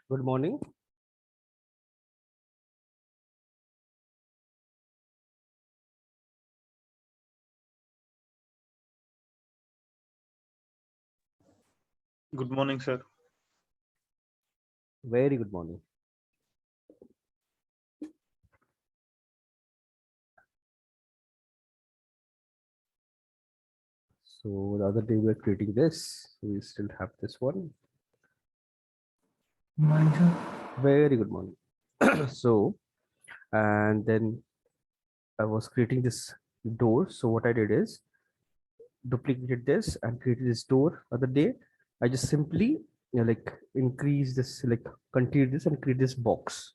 Good morning. Good morning, sir. Very good morning. So the other day we were creating this. We still have this one. Morning, sir. Very good morning. So, and then I was creating this door. So what I did is duplicated this and created this door. Other day, I just simply like increase this, like continue this and create this box.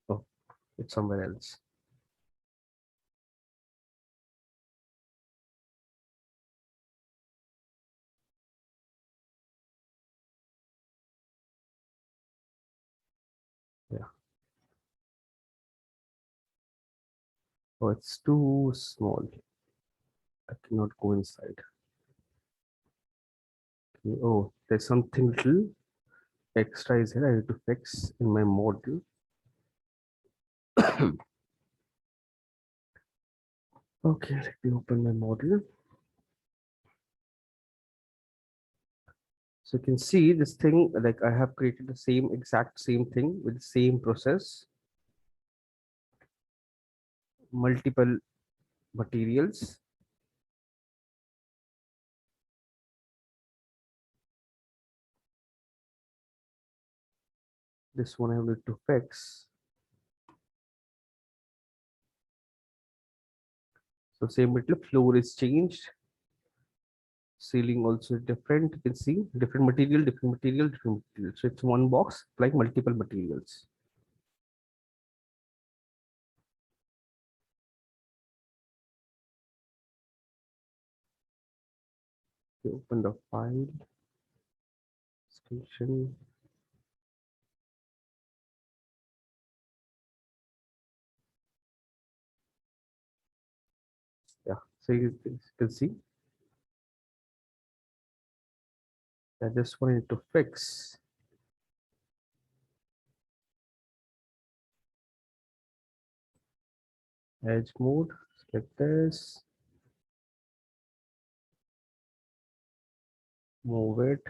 Oh, it's somewhere else. Yeah. Oh, it's too small. I cannot go inside. Okay. Oh, there's something little extra is here. I need to fix in my model. Okay, let me open my model. So you can see this thing, like I have created the same exact same thing with the same process, multiple materials. This one I need to fix. So same material, floor is changed. Ceiling also different. You can see different material, different material, different material. So it's one box like multiple materials. You open the file, station. Yeah, so you can see that this one I need to fix. Edge mode, select this, move it.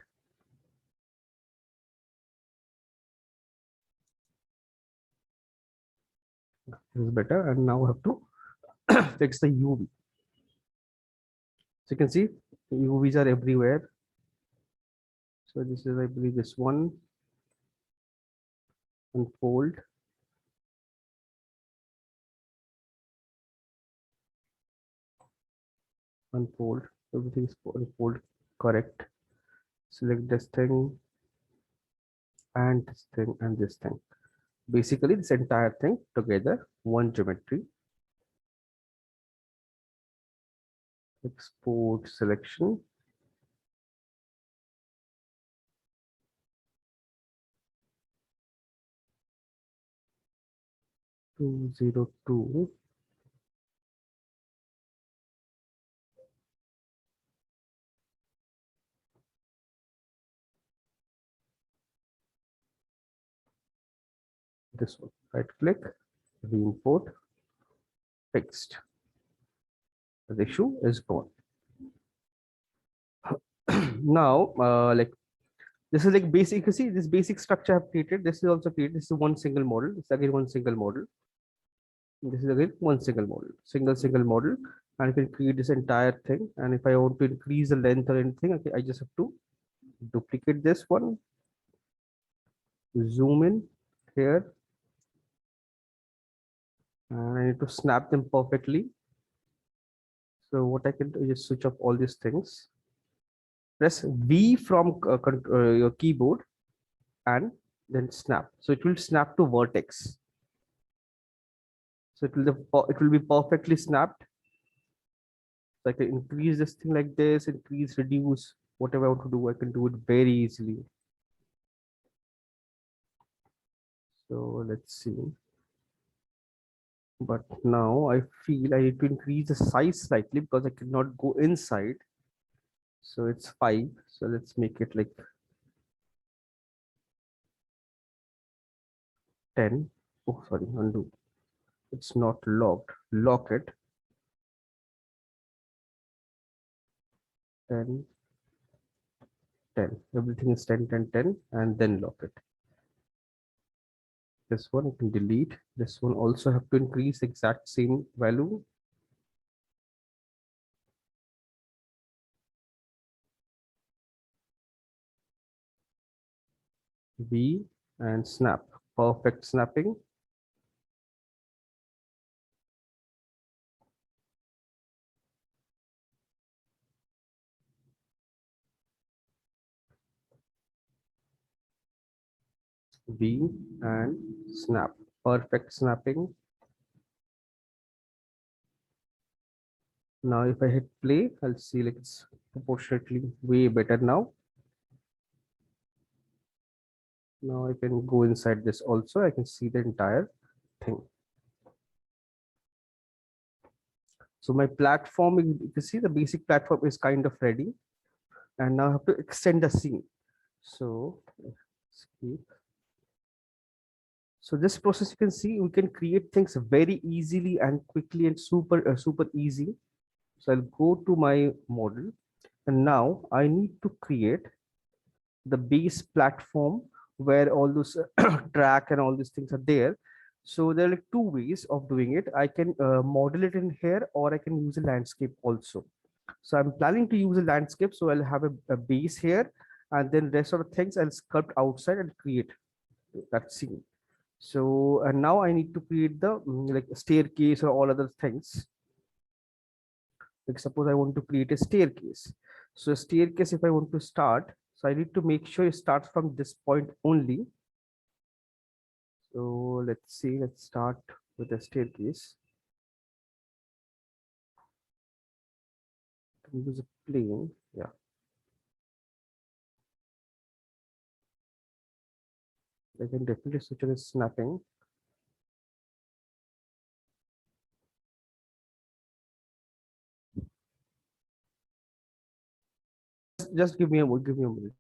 This is better. And now I have to fix the UV. So you can see UVs are everywhere. So this is, I believe, this one. Unfold. Unfold. Everything is unfold correct. Select this thing and this thing and this thing. Basically, this entire thing together, one geometry. Export selection. Two 202. This one. Right click, re-import, fixed. The issue is gone. Now, like this is like basic. You see this basic structure I've created. This is also created. This is one single model. This is again one single model. This is again one single model, and you can create this entire thing. And if I want to increase the length or anything, okay, I just have to duplicate this one, zoom in here, and I need to snap them perfectly. So what I can do is switch off all these things. Press V from your keyboard and then snap. So it will snap to vertex. So it will be perfectly snapped. So I can increase this thing like this, increase, reduce, whatever I want to do, I can do it very easily. So let's see. But now I feel I need to increase the size slightly because I cannot go inside. So it's 5. So let's make it like 10. Oh, sorry, undo. It's not locked. Lock it. 10, 10. Everything is 10, 10, 10, and then lock it. This one I can delete. This one also have to increase exact same value. B and snap. Perfect snapping. B and snap. Perfect snapping. Now if I hit play, I'll see like it's proportionately way better now. Now I can go inside this also. I can see the entire thing. So my platform, you can see the basic platform is kind of ready. And now I have to extend the scene. So escape. So this process, you can see we can create things very easily and quickly and super easy. So I'll go to my model, and now I need to create the base platform where all those track and all these things are there. So there are like two ways of doing it. I can model it in here, or I can use a landscape also. So I'm planning to use a landscape. So I'll have a base here, and then rest of the things I'll sculpt outside and create that scene. So and now I need to create the like staircase or all other things. Like suppose I want to create a staircase. So a staircase, if I want to start, so I need to make sure it starts from this point only. So let's see, let's start with a staircase. Can use a plane, yeah. I can definitely switch on a snapping. Just give me a minute.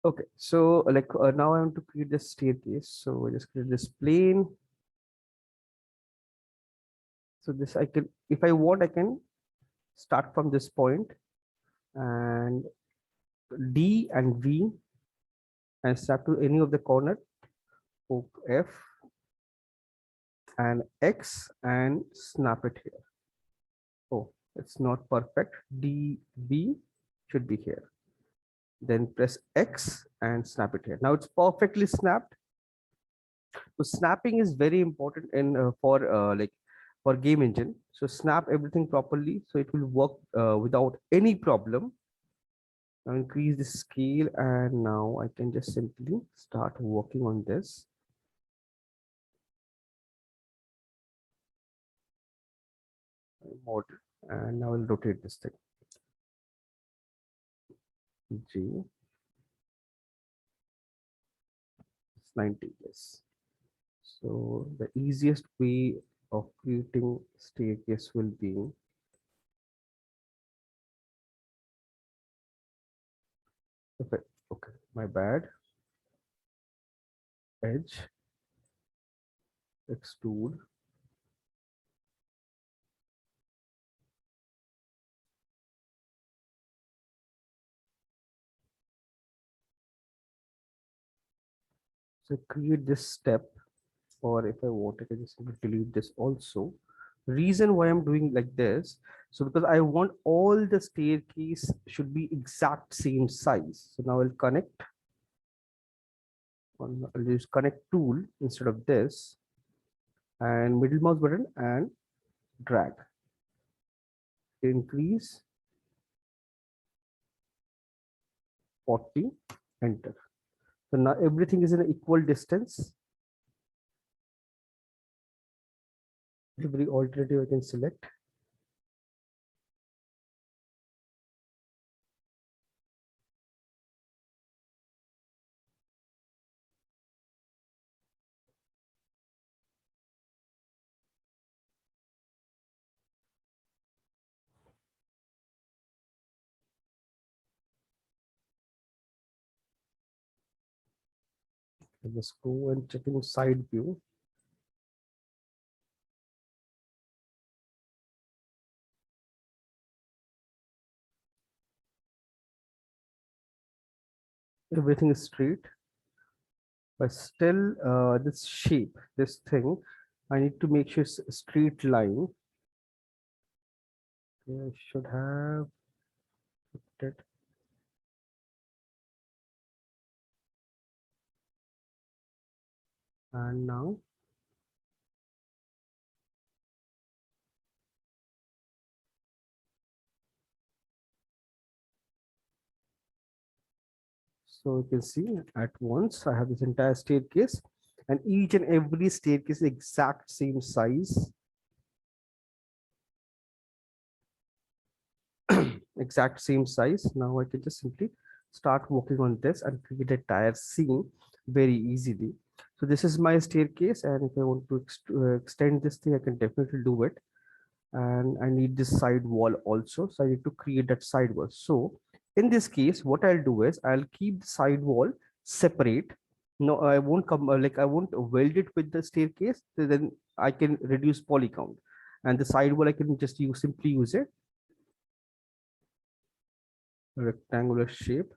Okay, so like now I want to create this staircase. So I just create this plane. So this I can, if I want, I can start from this point and D and V and start to any of the corner, poke F and X and snap it here. Oh, it's not perfect. D, V should be here. Then press X and snap it here. Now it's perfectly snapped. So snapping is very important in for game engine. So snap everything properly so it will work without any problem. Now increase the scale, and now I can just simply start working on this. Model, and now I'll rotate this thing. G, it's 90, yes. So the easiest way of creating staircase will be, okay, okay, my bad. Edge, extrude, so create this step, or if I want, I can just delete this also. Reason why I'm doing like this, so because I want all the staircase should be exact same size. So now I'll connect I'll use connect tool instead of this, and middle mouse button and drag, increase 40, enter. So now everything is in an equal distance. Every alternative I can select. Let's go and check in side view. Everything is straight, but still this shape, this thing, I need to make sure it's a straight line. Okay, I should have it. And now so you can see at once I have this entire staircase, and each and every staircase is exact same size. Exact same size. Now I can just simply start working on this and create a entire scene very easily. So this is my staircase, and if I want to extend this thing, I can definitely do it. And I need this side wall also, so I need to create that side wall. So in this case, what I'll do is I'll keep the side wall separate. No, I won't come like I won't weld it with the staircase. So then I can reduce poly count, and the side wall I can just simply use it rectangular shape.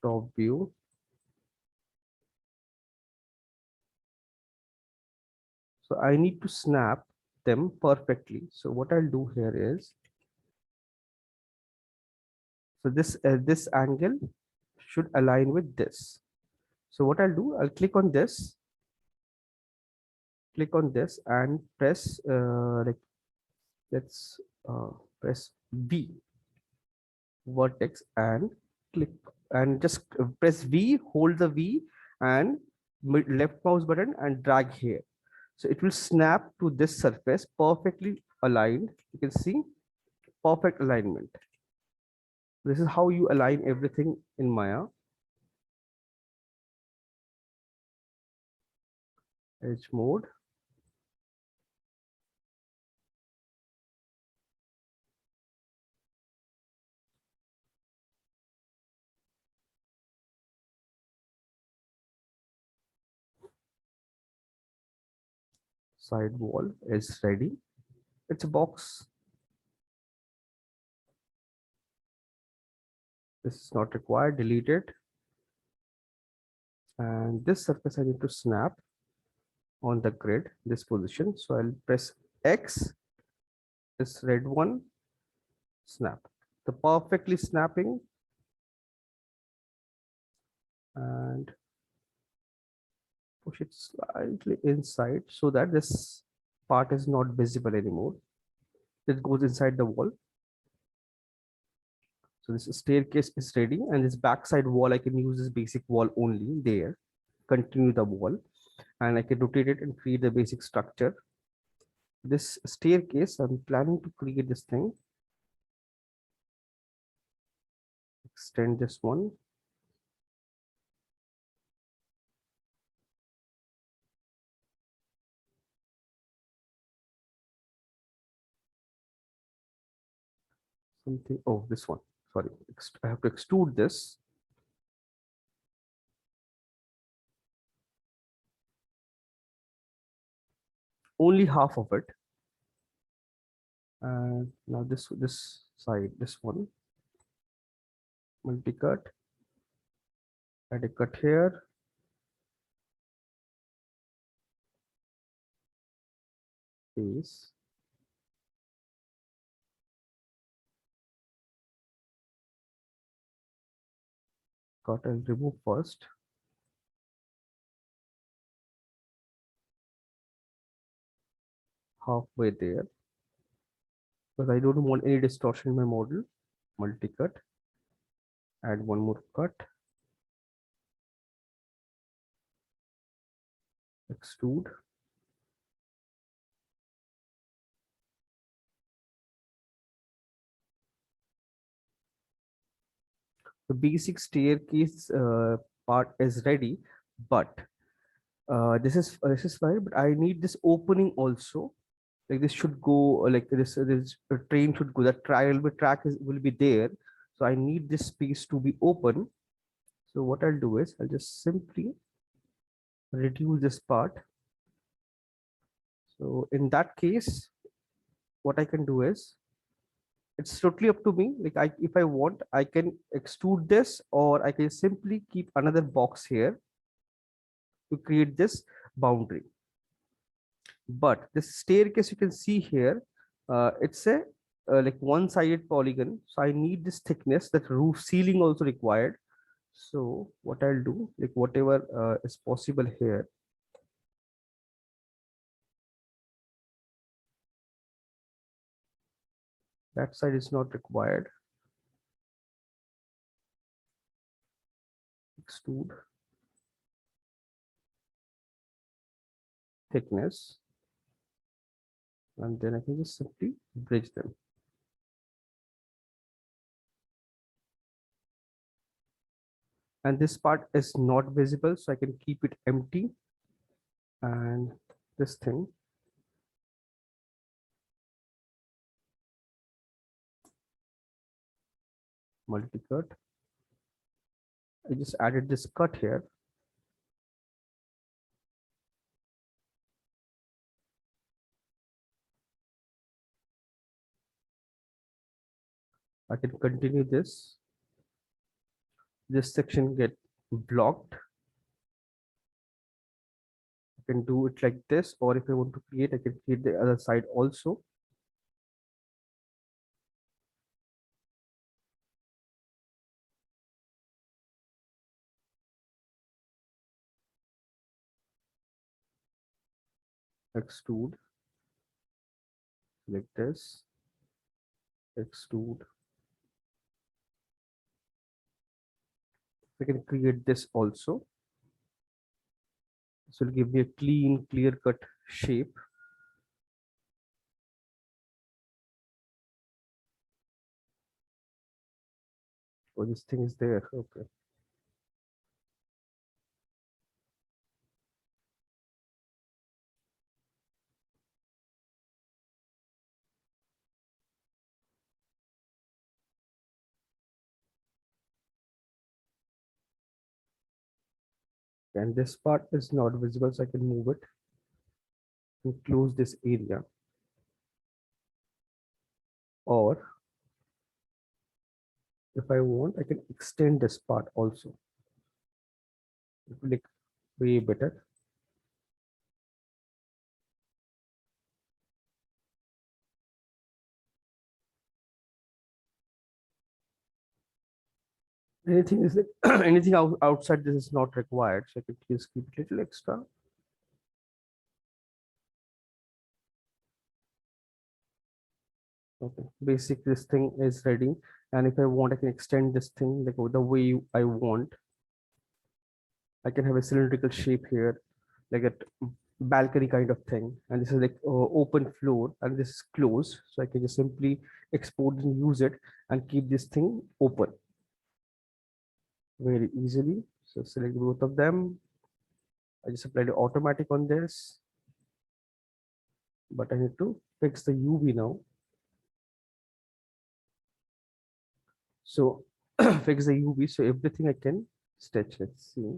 Top view. So I need to snap them perfectly. So what I'll do here is, so this angle should align with this. So what I'll do, I'll click on this and press like let's press V vertex and click, and just press V, hold the V and left mouse button and drag here. So it will snap to this surface perfectly aligned. You can see perfect alignment. This is how you align everything in Maya. Edge mode. Side wall is ready. It's a box. This is not required. Delete it. And this surface I need to snap on the grid, this position. So I'll press X, this red one, snap. The perfectly snapping, and push it slightly inside so that this part is not visible anymore. It goes inside the wall. So this staircase is ready, and this backside wall, I can use this basic wall only there, continue the wall, and I can rotate it and create the basic structure. This staircase, I'm planning to create this thing, extend this one. Something, oh, this one, sorry, I have to extrude this. Only half of it. And now this side, this one, multi-cut, add a cut here, paste, cut and remove first. Halfway there, because I don't want any distortion in my model. Multi-cut, add one more cut, extrude, the basic staircase part is ready, but this is fine, but I need this opening also. Like this should go like this train should go, that railway track will be there, so I need this space to be open. So what I'll do is I'll just simply reduce this part. So in that case, what I can do is, it's totally up to me. Like if I want, I can extrude this, or I can simply keep another box here to create this boundary. But this staircase you can see here, it's a like one-sided polygon. So I need this thickness, that roof ceiling also required. So what I'll do, like whatever is possible here, that side is not required. Extrude, thickness, and then I can just simply bridge them. And this part is not visible, so I can keep it empty. And this thing, multi-cut, I just added this cut here. I can continue this. This section get blocked. I can do it like this, or if I want to create, I can create the other side also. Extrude, like this, extrude. I can create this also. This will give me a clean, clear-cut shape. Oh, this thing is there. Okay. And this part is not visible, so I can move it and close this area. Or if I want, I can extend this part also. It will look way better. Anything is like anything outside this is not required, so I can just keep it a little extra. Okay, basic this thing is ready, and if I want, I can extend this thing like the way I want. I can have a cylindrical shape here, like a balcony kind of thing, and this is like open floor, and this is closed, so I can just simply export and use it and keep this thing open very easily. So select both of them. I just applied automatic on this, but I need to fix the UV now. So fix the UV, so everything I can stretch. Let's see.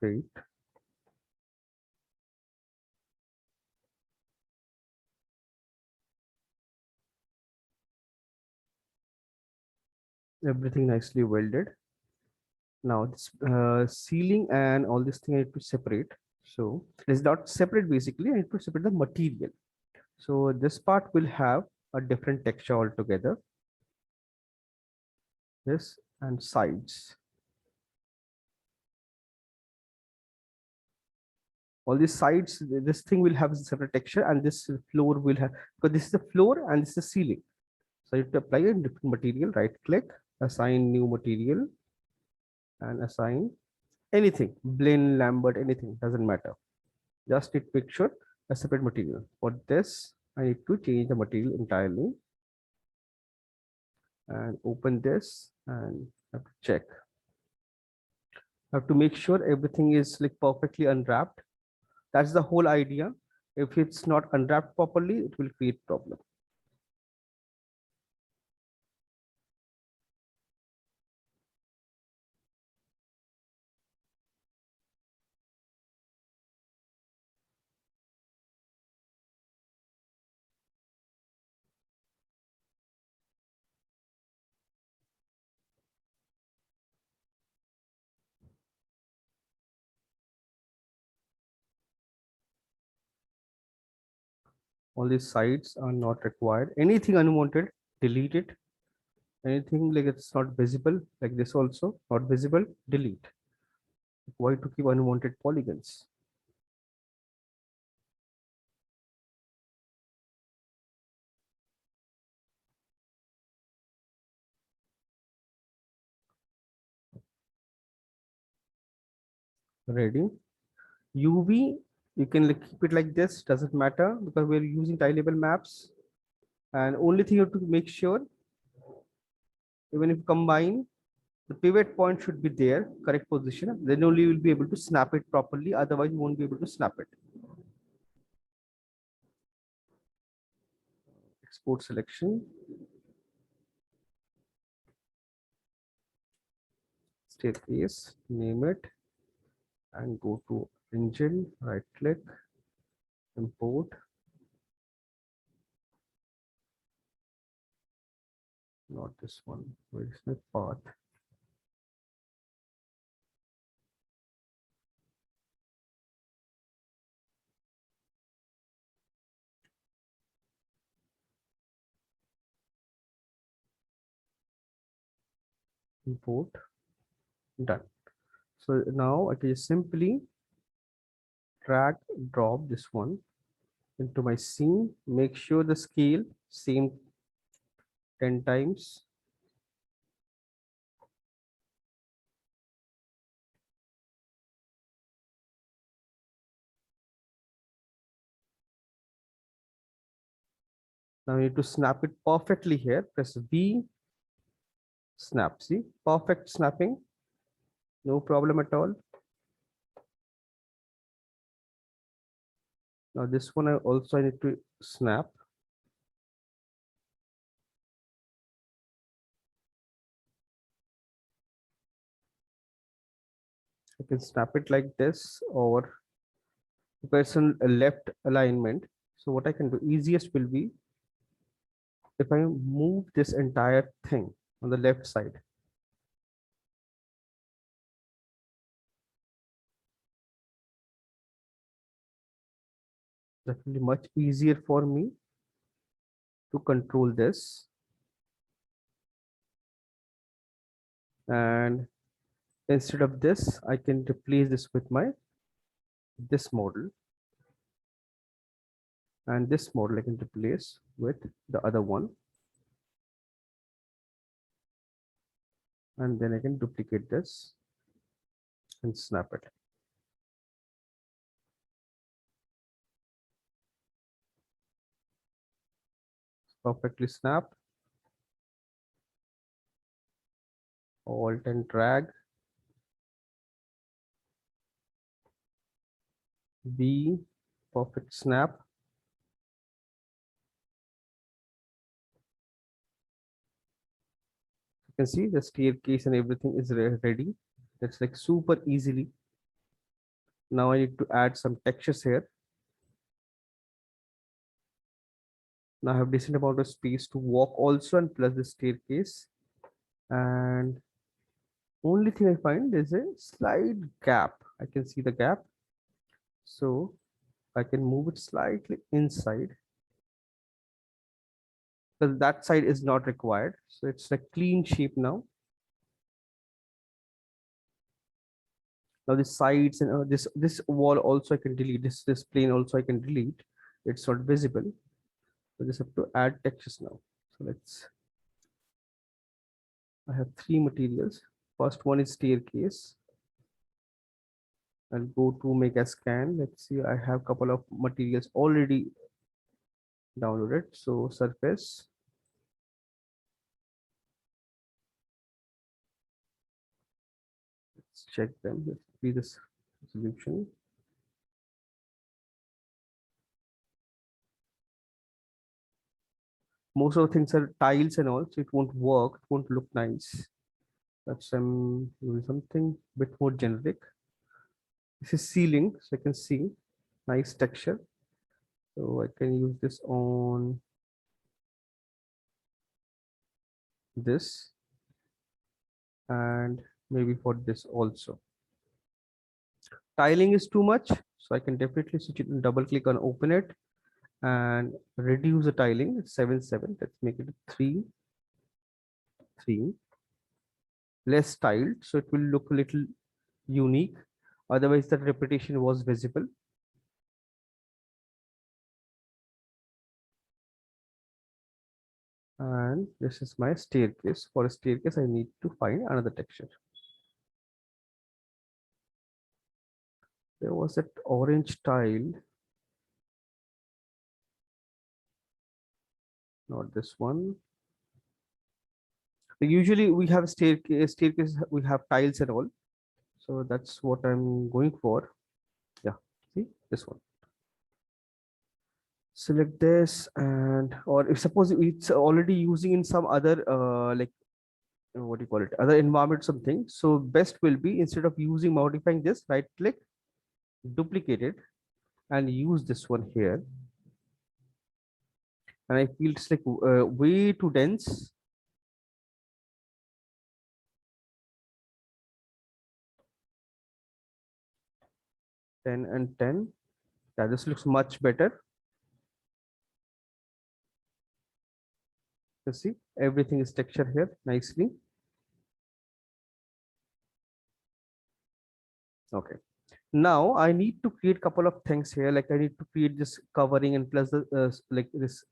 straight. Everything nicely welded. Now this ceiling and all this thing I need to separate. So it's not separate basically. I need to separate the material. So this part will have a different texture altogether. This and sides. All these sides, this thing will have a separate texture, and this floor will have, because this is the floor and this is the ceiling. So you have to apply a different material, right click, assign new material, and assign anything, Blaine, Lambert, anything, doesn't matter. Just need to make sure a separate material. For this, I need to change the material entirely and open this and have to check. I have to make sure everything is like perfectly unwrapped. That's the whole idea. If it's not unwrapped properly, it will create problem. All these sides are not required. Anything unwanted, delete it. Anything like it's not visible, like this also not visible, delete. Why to keep unwanted polygons? Ready. UV, you can like keep it like this, doesn't matter because we're using tile level maps. And only thing you have to make sure, even if you combine, the pivot point should be there, correct position, then only you will be able to snap it properly, otherwise you won't be able to snap it. Export selection, staircase, name it, and go to engine, right click, import. Not this one. Where is my path? Import. Done. So now I can simply drag, drop this one into my scene. Make sure the scale same 10 times. Now I need to snap it perfectly here. Press V, snap. See, perfect snapping. No problem at all. Now this one I also need to snap. I can snap it like this, or person left alignment. So what I can do easiest will be if I move this entire thing on the left side. That will be much easier for me to control this. And instead of this, I can replace this with this model. And this model I can replace with the other one. And then I can duplicate this and snap it. Perfectly snap. Alt and drag. B, perfect snap. You can see the staircase and everything is ready. That's like super easily Now I need to add some textures here. Now I have decent amount of space to walk also, and plus the staircase. And only thing I find is a slight gap. I can see the gap. So I can move it slightly inside, because that side is not required. So it's a clean shape now. Now the sides and this wall also I can delete. This plane also I can delete. It's not visible. So just have to add textures now. So I have three materials. First one is staircase. I'll go to make a scan. Let's see, I have a couple of materials already downloaded. So surface. Let's check them. Let's see this resolution. Most of the things are tiles and all, so it won't work, it won't look nice. That's doing something bit more generic. This is ceiling, so I can see nice texture. So I can use this on this, and maybe for this also. Tiling is too much, so I can definitely switch it and double click on open it and reduce the tiling. 7 7. Let's make it 3 3. Less tiled, so it will look a little unique. Otherwise, the repetition was visible. And this is my staircase. For a staircase, I need to find another texture. There was that orange tile. Not this one. Usually we have staircase, we have tiles and all. So that's what I'm going for. Yeah, see this one. Select this, and or if suppose it's already using in some other like what do you call it, other environment something. So best will be, instead of using modifying this, right click, duplicate it, and use this one here. And I feel it's like way too dense. Ten and 10. Yeah, this looks much better. You see, everything is textured here nicely. Okay. Now I need to create a couple of things here. Like I need to create this covering, and plus the like this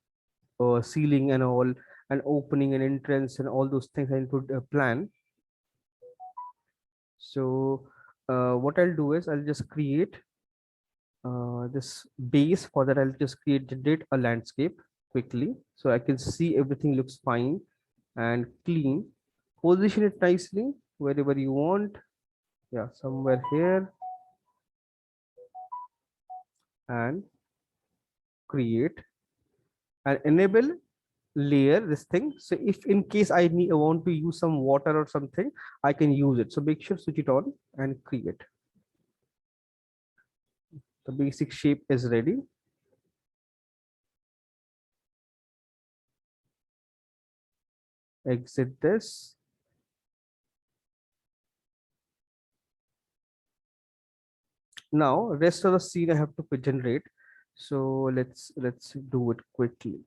ceiling and all, and opening and entrance and all those things I need to plan. So what I'll do is I'll just create this base. For that, I'll just generate a landscape quickly, so I can see everything looks fine and clean. Position it nicely wherever you want. Yeah, somewhere here, and create and enable layer this thing. So if in case I want to use some water or something, I can use it. So make sure switch it on and create. The basic shape is ready. Exit this. Now rest of the scene I have to generate. So let's do it quickly.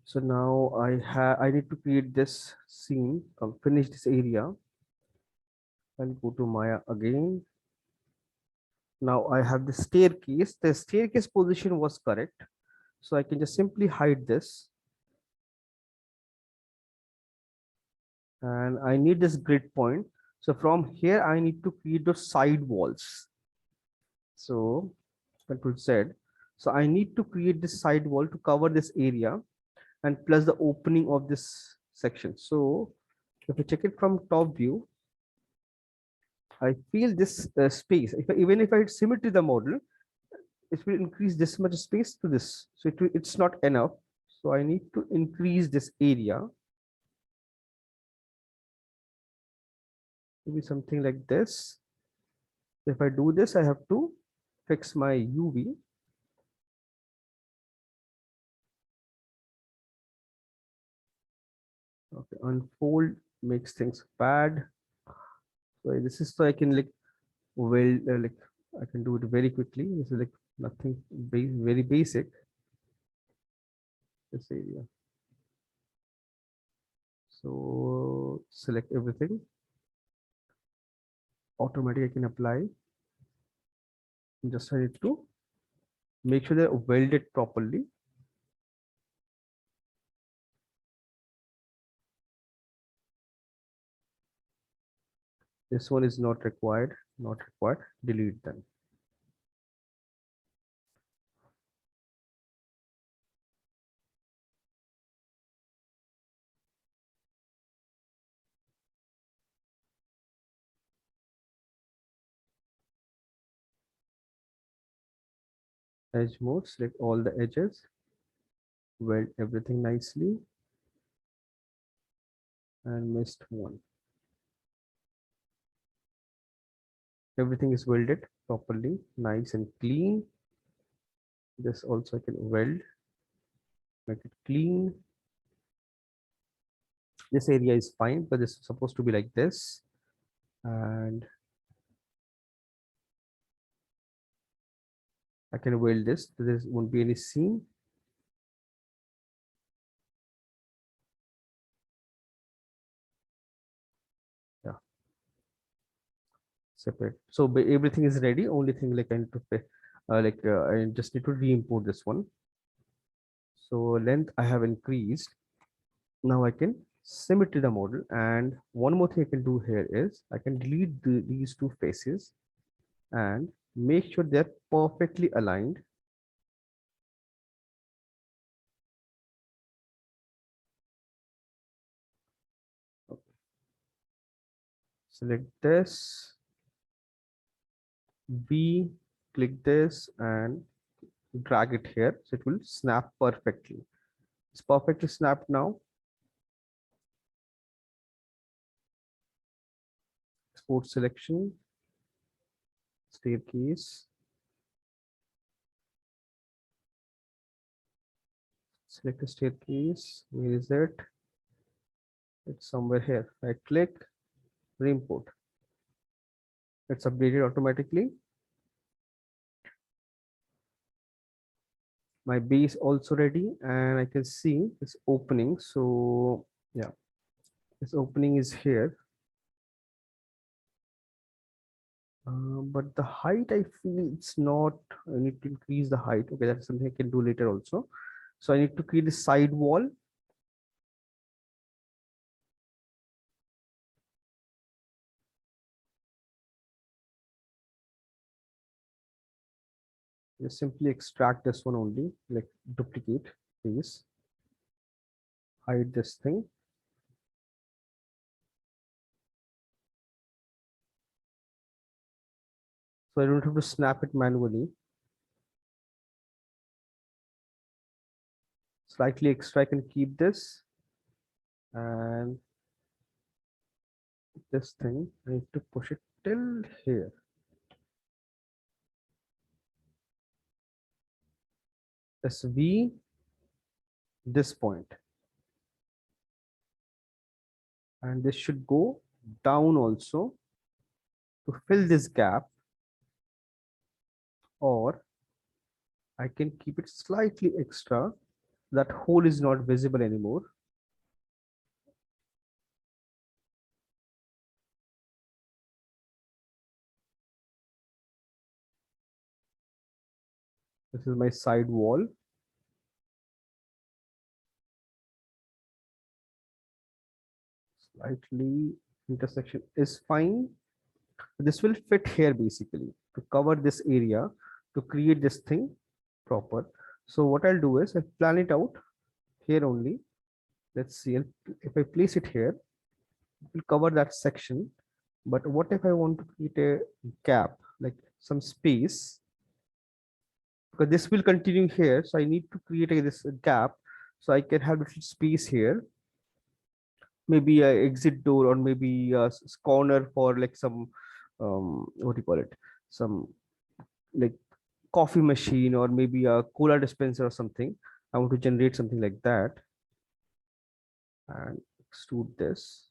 So now I need to create this scene, finish this area, and go to Maya again. Now I have the staircase. The staircase position was correct, so I can just simply hide this. And I need this grid point. So from here, I need to create those side walls. So Control Z. So I need to create this side wall to cover this area, and plus the opening of this section. So if I check it from top view, I feel this space, even if I hit symmetry the model, it will increase this much space to this. So it's not enough. So I need to increase this area. Maybe something like this. If I do this, I have to fix my UV. Okay, unfold makes things bad. So this is so I can like weld like I can do it very quickly. This is like nothing very basic. This area. So select everything. Automatic I can apply. Just I need to make sure they're welded properly. This one is not required, delete them. Edge mode, select all the edges, weld everything nicely, and missed one. Everything is welded properly, nice and clean. This also I can weld, make it clean. This area is fine, but this is supposed to be like this. And I can weld this. There won't be any seam. Yeah. Separate. So everything is ready. Only thing like I need to pay, I just need to re-import this one. So length I have increased. Now I can symmetry the model, and one more thing I can do here is I can delete these two faces and make sure they're perfectly aligned. Select this, B, click this and drag it here so it will snap perfectly. It's perfectly snapped now. Export selection, staircase, select a staircase. Where is it? It's somewhere here. Right click, re-import. It's updated automatically. My base also ready, and I can see this opening. So yeah, this opening is here. But the height, I feel it's not. I need to increase the height. Okay, that's something I can do later also. So I need to create a side wall. Just simply extract this one only, like duplicate these, hide this thing. So I don't have to snap it manually. Slightly extract and keep this. And this thing, I need to push it till here. SV, this point. And this should go down also to fill this gap, or I can keep it slightly extra. That hole is not visible anymore. This is my side wall. Slightly intersection is fine. This will fit here basically to cover this area, to create this thing proper. So what I'll do is I'll plan it out here only. Let's see if I place it here, it will cover that section. But what if I want to create a gap, like some space, because this will continue here. So I need to create this gap so I can have a little space here, maybe a exit door, or maybe a corner for like some what do you call it, some like coffee machine or maybe a cola dispenser or something. I want to generate something like that and extrude this.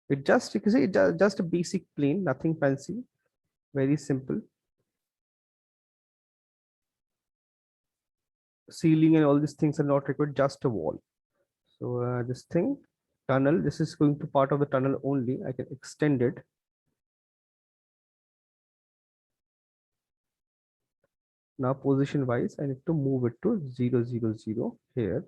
It just, you can say, just a basic plane, nothing fancy, very simple. Ceiling and all these things are not required, just a wall. So this thing, tunnel, this is going to part of the tunnel only. I can extend it. Now position wise, I need to move it to 0, 0, 0 here.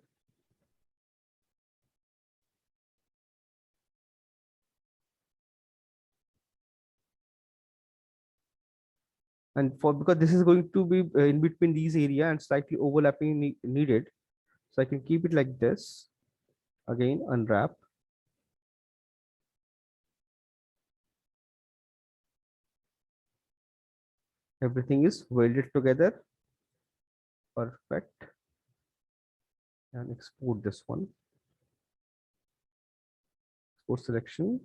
And for, because this is going to be in between these area and slightly overlapping needed. So I can keep it like this. Again, unwrap. Everything is welded together. Perfect. And export this one. Export selection.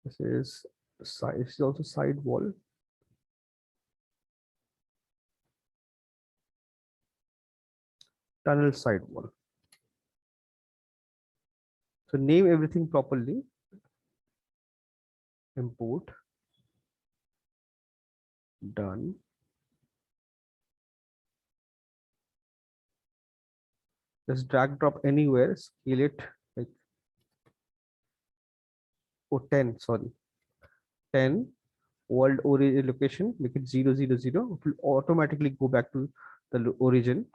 This is side. This is also side wall. Tunnel side wall. So name everything properly. Import. Done. Just drag drop anywhere. Scale it like 10. Sorry, 10. World origin location. Make it 0, 0, 0. It will automatically go back to the origin.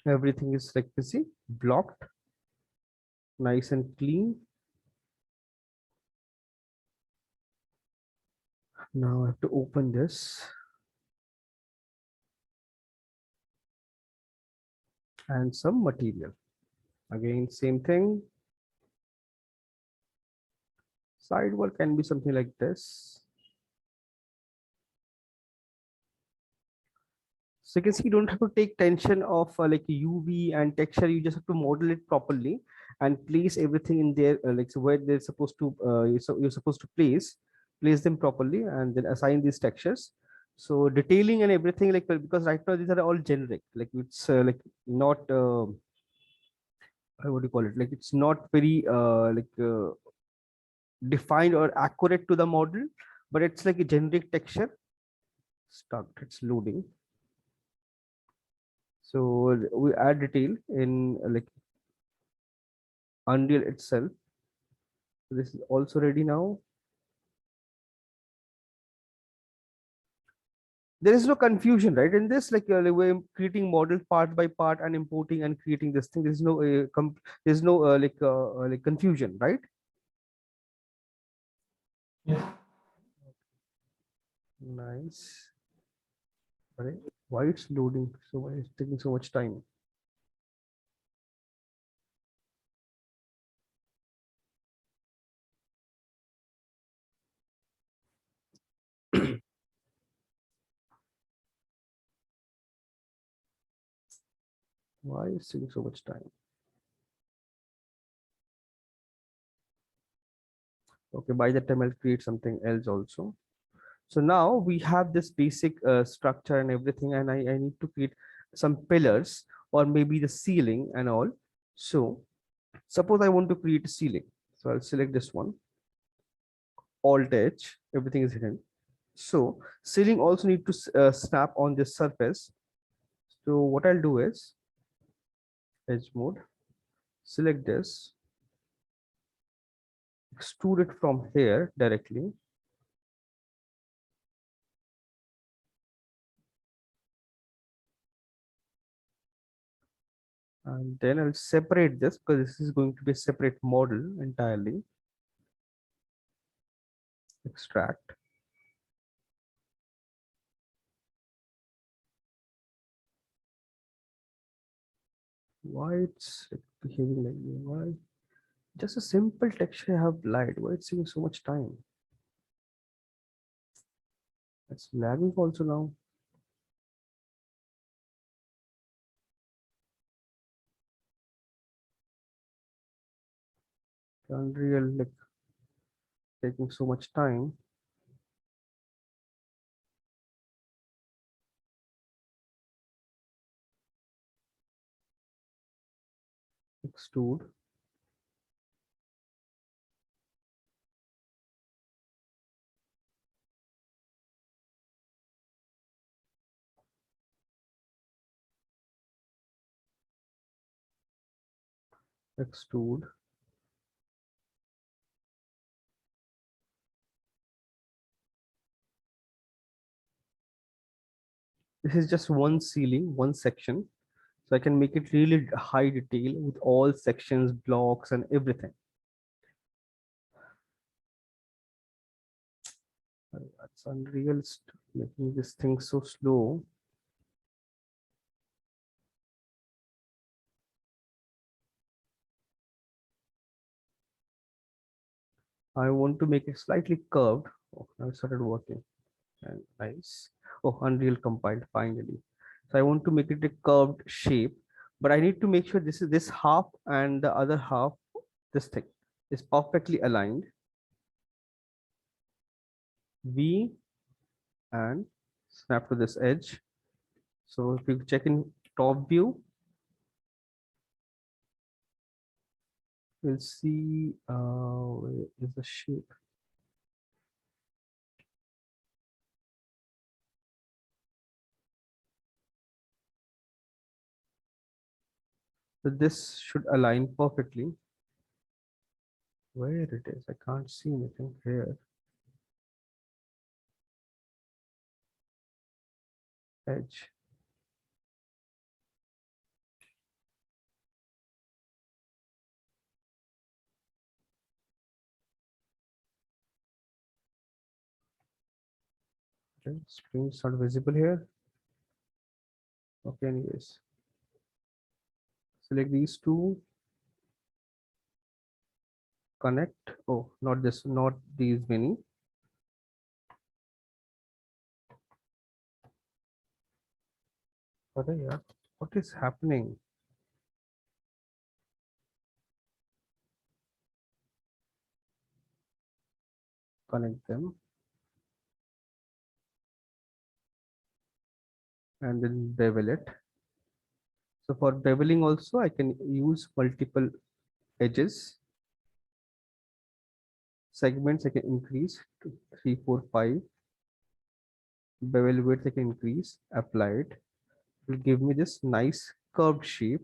Everything is like you see blocked, nice and clean. Now I have to open this and some material. Again, same thing. Sidewall can be something like this. So you can see you don't have to take tension of like UV and texture. You just have to model it properly and place everything in there, like so where they're supposed to. You're supposed to place them properly, and then assign these textures. So detailing and everything, like because right now these are all generic. Like it's like not. What do you call it? Like it's not very defined or accurate to the model, but it's like a generic texture. Stuck. It's loading. So we add detail in like Unreal itself. So this is also ready now. There is no confusion, right? In this, like we're creating model part by part and importing and creating this thing. There's no there's no like confusion, right? Yeah. Nice. Right. Why it's loading? So why it's taking so much time? Why is taking so much time? Okay, by the time I'll create something else also. So now we have this basic structure and everything, and I need to create some pillars or maybe the ceiling and all. So suppose I want to create a ceiling. So I'll select this one, Alt H, everything is hidden. So ceiling also need to snap on this surface. So what I'll do is edge mode, select this, extrude it from here directly. And then I'll separate this because this is going to be a separate model entirely. Extract. Why it's behaving like this? Why? Just a simple texture I have light. Why it's taking so much time? It's lagging also now. Unreal, like taking so much time. Extrude. Extrude. This is just one ceiling, one section. So I can make it really high detail with all sections, blocks, and everything. That's Unreal making this thing so slow. I want to make it slightly curved. Oh, now it started working. And nice. Oh, Unreal compiled finally. So I want to make it a curved shape, but I need to make sure this half and the other half, this thing, is perfectly aligned. V and snap to this edge. So if you check in top view, we'll see where is the shape. So this should align perfectly. Where it is, I can't see anything here. Edge. Okay, screen is not visible here. Okay, anyways. Select these two. Connect. Oh, not this, not these many. Okay, yeah. What is happening? Connect them. And then bevel it. So for beveling also, I can use multiple edges. Segments I can increase to 3, 4, 5. Bevel width I can increase. Apply it. It will give me this nice curved shape.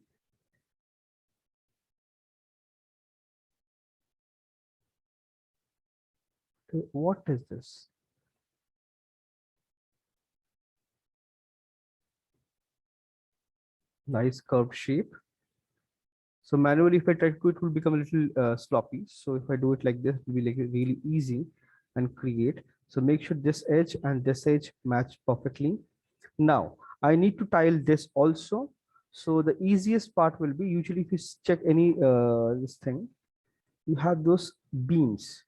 Okay, what is this? Nice curved shape. So manually, if I try to do it, it will become a little sloppy. So if I do it like this, it will be like really easy and create. So make sure this edge and this edge match perfectly. Now I need to tile this also. So the easiest part will be usually if you check any this thing, you have those beams.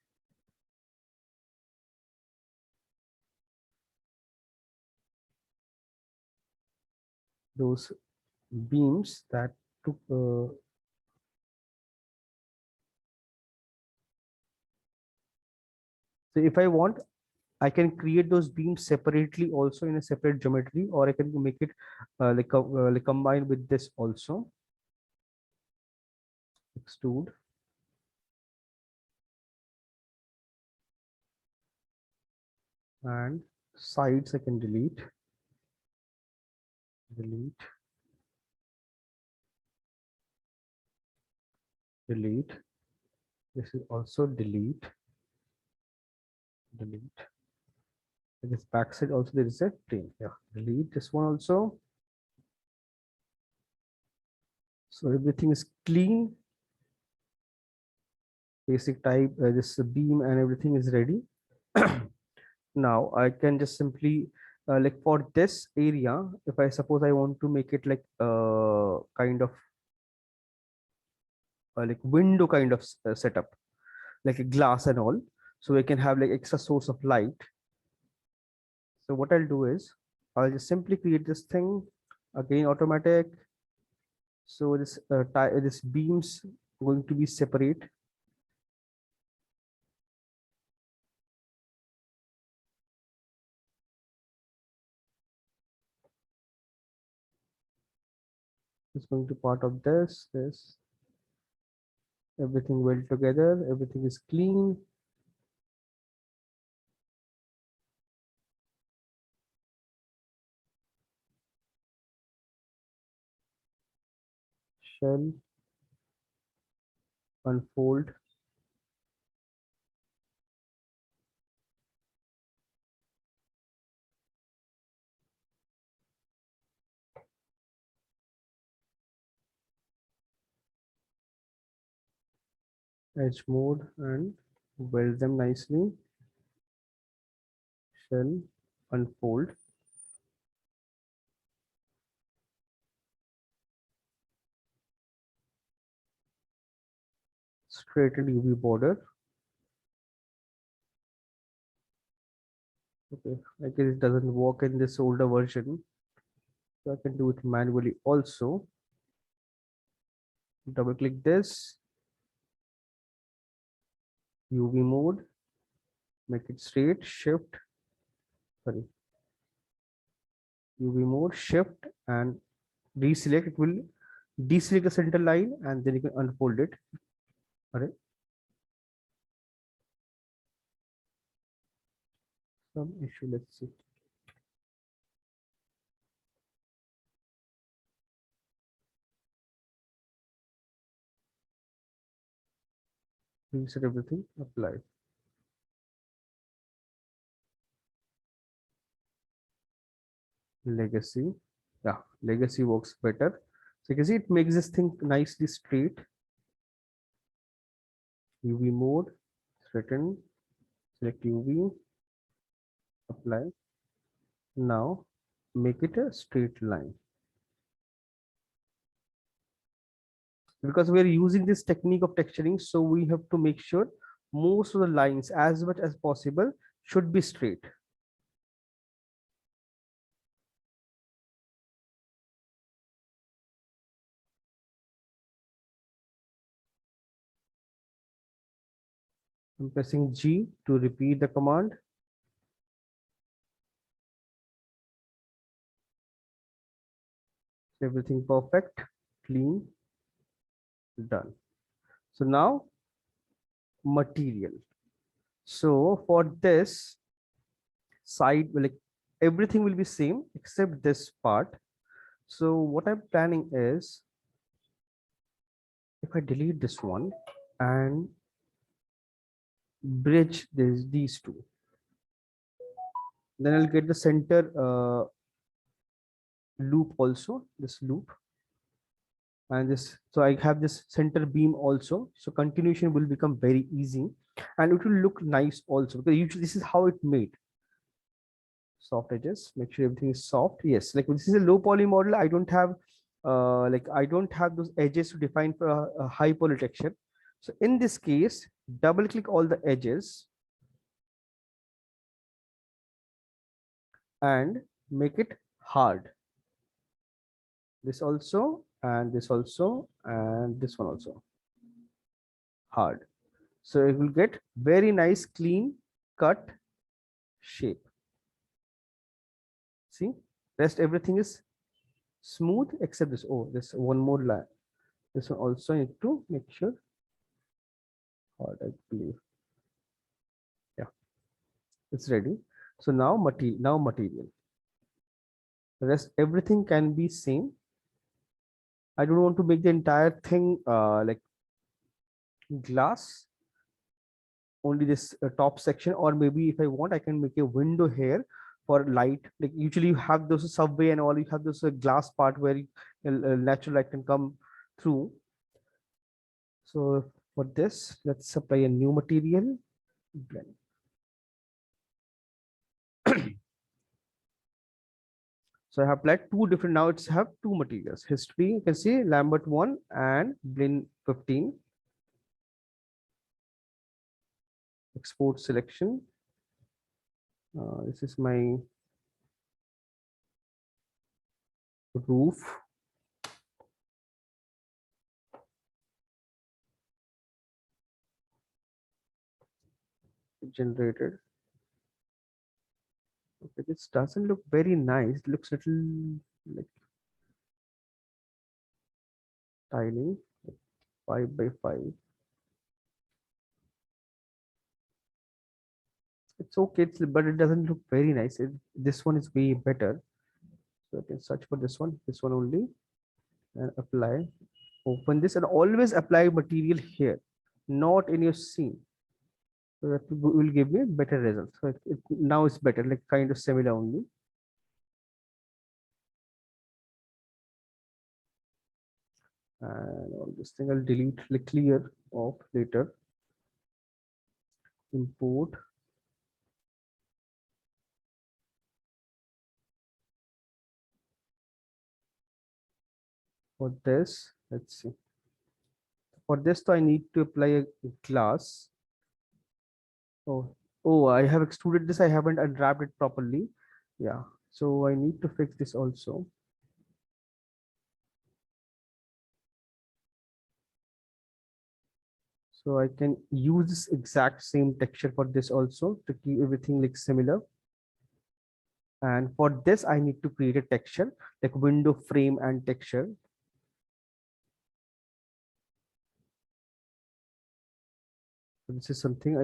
Those beams that took so if I want, I can create those beams separately also in a separate geometry, or I can make it like combine with this also. Extrude. And sides I can delete. Delete. Delete. This is also delete. Delete. This backside also there is a plane. Yeah, delete this one also. So everything is clean. Basic type, this beam and everything is ready. Now I can just simply like for this area, if I suppose I want to make it like kind of like window kind of setup, like a glass and all. So we can have like extra source of light. So what I'll do is I'll just simply create this thing again, automatic. So this beams going to be separate. It's going to part of this, everything well together, everything is clean. Shell, unfold. Edge mode and weld them nicely. Shell, unfold. Straightened UV border. Okay, I guess it doesn't work in this older version. So I can do it manually also. Double click this, UV mode, make it straight, shift, sorry, UV mode, shift and deselect. It will deselect the center line and then you can unfold it. All right. Some issue, let's see. Reset everything, apply. Legacy. Yeah, legacy works better. So you can see it makes this thing nicely straight. UV mode, threaten, select UV, apply. Now make it a straight line. Because we are using this technique of texturing, so we have to make sure most of the lines as much as possible should be straight. I'm pressing G to repeat the command. Everything perfect, clean, done. So now material. So for this side, like everything will be same except this part. So what I'm planning is, if I delete this one and bridge these two, then I'll get the center loop also, this loop, and this, so I have this center beam also, so continuation will become very easy and it will look nice also, because usually this is how it made. Soft edges, make sure everything is soft. Yes, like this is a low poly model, I don't have I don't have those edges to define for a high poly texture. So in this case, double click all the edges and make it hard. This also, and this also, and this one also hard. So it will get very nice, clean cut shape. See, rest everything is smooth except this. Oh, this one more line. This one also need to make sure hard, I believe. Yeah, it's ready. So now material. The rest everything can be same. I don't want to make the entire thing like glass, only this top section, or maybe if I want I can make a window here for light. Like usually you have those subway and all, you have this glass part where natural light can come through. So for this, let's apply a new material, blend. So I have applied two different, now it's have two materials, history, you can see Lambert 1 and Blinn 15. Export selection. This is my roof. Generated. Okay, this doesn't look very nice. It looks little like tiny, 5 by 5. It's okay, but it doesn't look very nice. This one is way better. So I can search for this one only, and apply. Open this and always apply material here, not in your scene. So that will give me better results. So now it's better, like kind of similar only. And all this thing I'll delete, like clear off later. Import. For this, let's see. For this, I need to apply a glass. Oh, I have extruded this. I haven't unwrapped it properly. Yeah, so I need to fix this also. So I can use this exact same texture for this also to keep everything like similar. And for this, I need to create a texture like window frame and texture. So this is something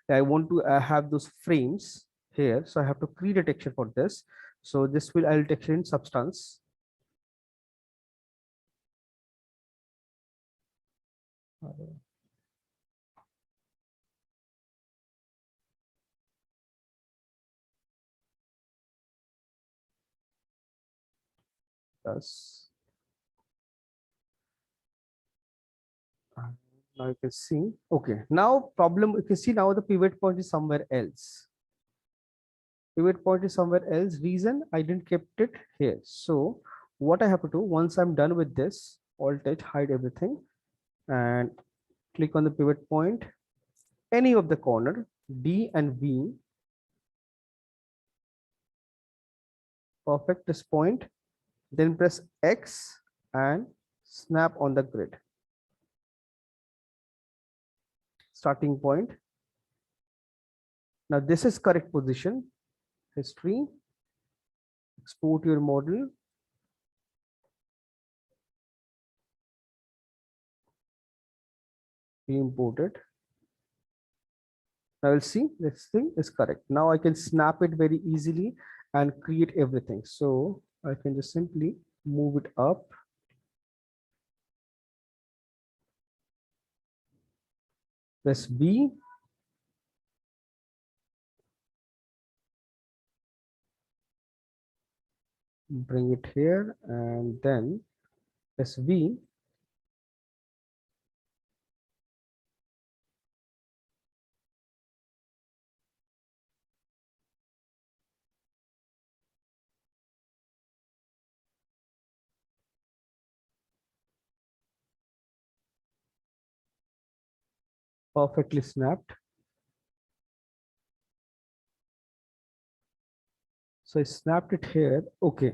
I want to have those frames here. So I have to create a texture for this. So this will I'll texture in Substance. Plus, now you can see. Okay, now problem you can see now the pivot point is somewhere else. Pivot point is somewhere else. Reason I didn't kept it here. So what I have to do once I'm done with this, Alt H, hide everything, and click on the pivot point, any of the corner D and V. Perfect this point. Then press X and snap on the grid. Starting point. Now this is correct position. History. Export your model. Import it. Now we'll see this thing is correct. Now I can snap it very easily and create everything. So I can just simply move it up. Press B. Bring it here and then press V. Perfectly snapped. So I snapped it here. Okay.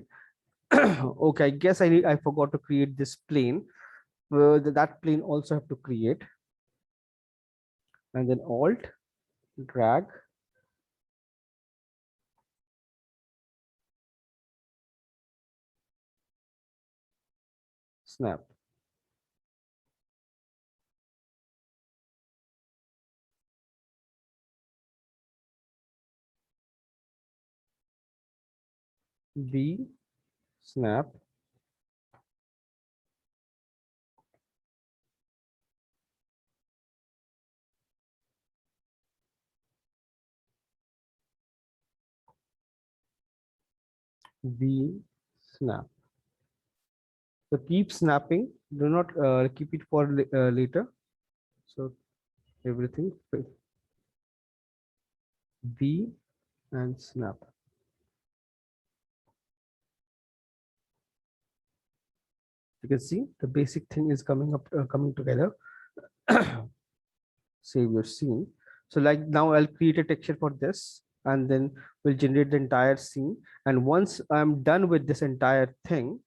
Okay, I guess I forgot to create this plane. That plane also have to create. And then Alt, drag. Snap. V, snap. V, snap. So keep snapping. Do not keep it for later. So everything V and snap. You can see the basic thing is coming up, coming together. Save your scene. So like now I'll create a texture for this and then we'll generate the entire scene. And once I'm done with this entire thing,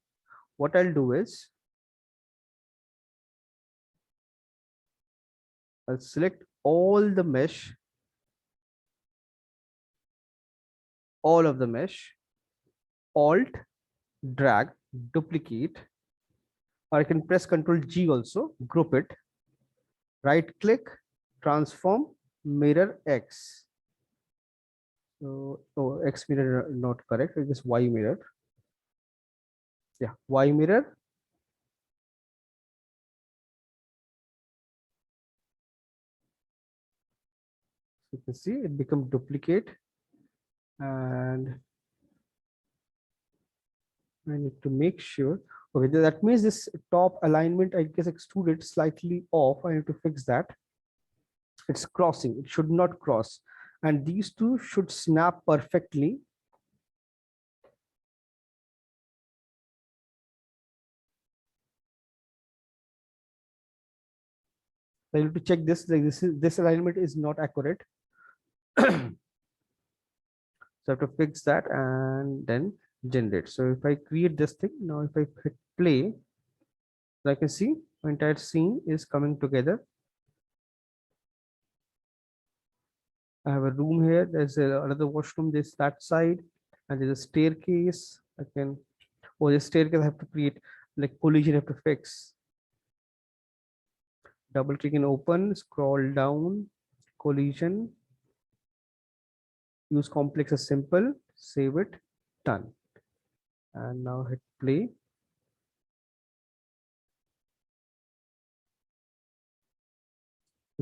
what I'll do is I'll select all the mesh, all of the mesh, Alt, drag, duplicate, or I can press Ctrl G also, group it, right click, transform, mirror X. So, oh, X mirror not correct, it is Y mirror. Yeah, Y mirror. So you can see it become duplicate, and I need to make sure. Okay, that means this top alignment, I guess, extruded slightly off. I need to fix that. It's crossing. It should not cross. And these two should snap perfectly. I need to check this. Like this alignment is not accurate. So I have to fix that and then generate. So if I create this thing now, if I hit play, I can see my entire scene is coming together. I have a room here. There's another washroom. This that side, and there's a staircase. I can. Oh, this staircase I have to create like collision. I have to fix. Double click and open. Scroll down. Collision. Use complex as simple. Save it. Done. And now hit play.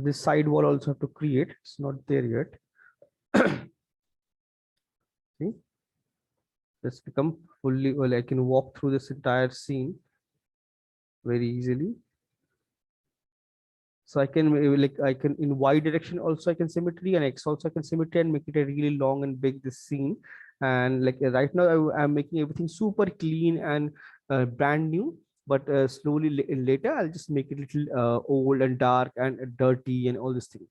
This side wall also have to create. It's not there yet. See, it's become fully. Well, I can walk through this entire scene very easily. So I can I can in Y direction also I can symmetry, and X also I can symmetry and make it a really long and big this scene. And like right now I'm making everything super clean and brand new. But slowly later I'll just make it a little old and dark and dirty and all this thing.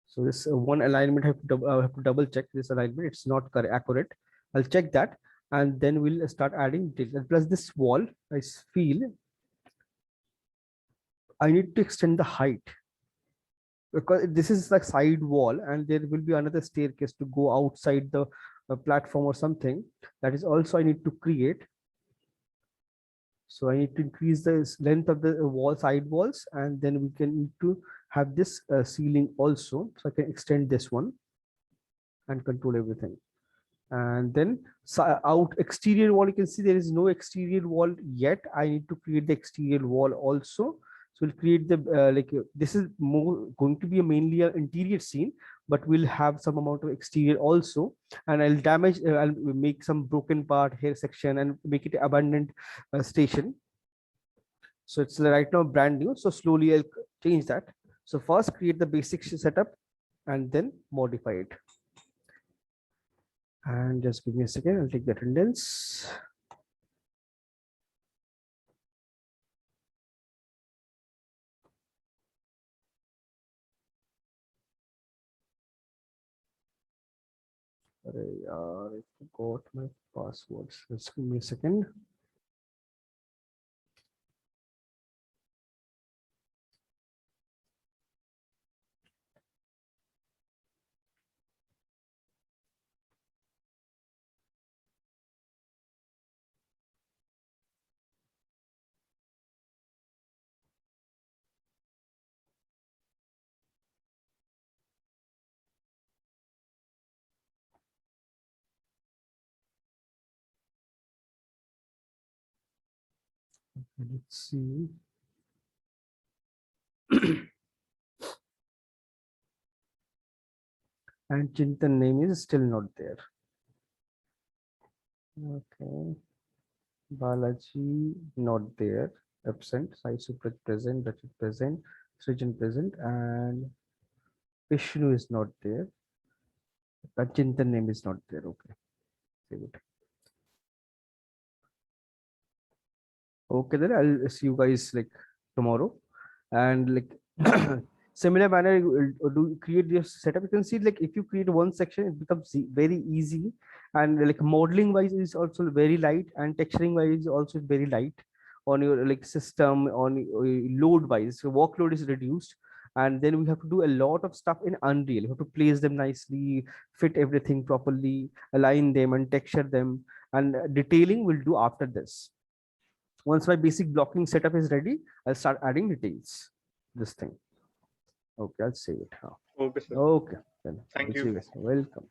So this one alignment I have to double check this alignment. It's not correct, accurate. I'll check that, and then we'll start adding details. Plus this wall, I feel I need to extend the height, because this is like side wall and there will be another staircase to go outside the platform or something. That is also I need to create. So I need to increase the length of the wall, side walls, and then we can need to have this ceiling also. So I can extend this one and control everything. And then out exterior wall, you can see there is no exterior wall yet. I need to create the exterior wall also. So we'll create the this is more going to be a mainly an interior scene, but we'll have some amount of exterior also. And I'll make some broken part here section and make it abandoned station. So it's right now brand new. So slowly I'll change that. So first create the basic setup and then modify it. And just give me a second, I'll take the attendance. I forgot my passwords. Just give me a second. Let's see. And Chintan name is still not there. Okay. Balaji not there. Absent. Sai Supraj present. Rachit present. Srijan present. And Vishnu is not there. Chintan name is not there. Okay. Save it. Okay, then I'll see you guys like tomorrow. And like similar manner, do create this setup. You can see like if you create one section, it becomes very easy And like modeling wise is also very light, and texturing wise also very light on your like system, on load wise. So workload is reduced, and then we have to do a lot of stuff in Unreal. You have to place them nicely, fit everything properly, align them and texture them, and detailing we'll do after this. Once my basic blocking setup is ready, I'll start adding details. This thing. Okay, I'll save it now. Okay, sir. Okay, then Thank I'll you. see you guys. Welcome.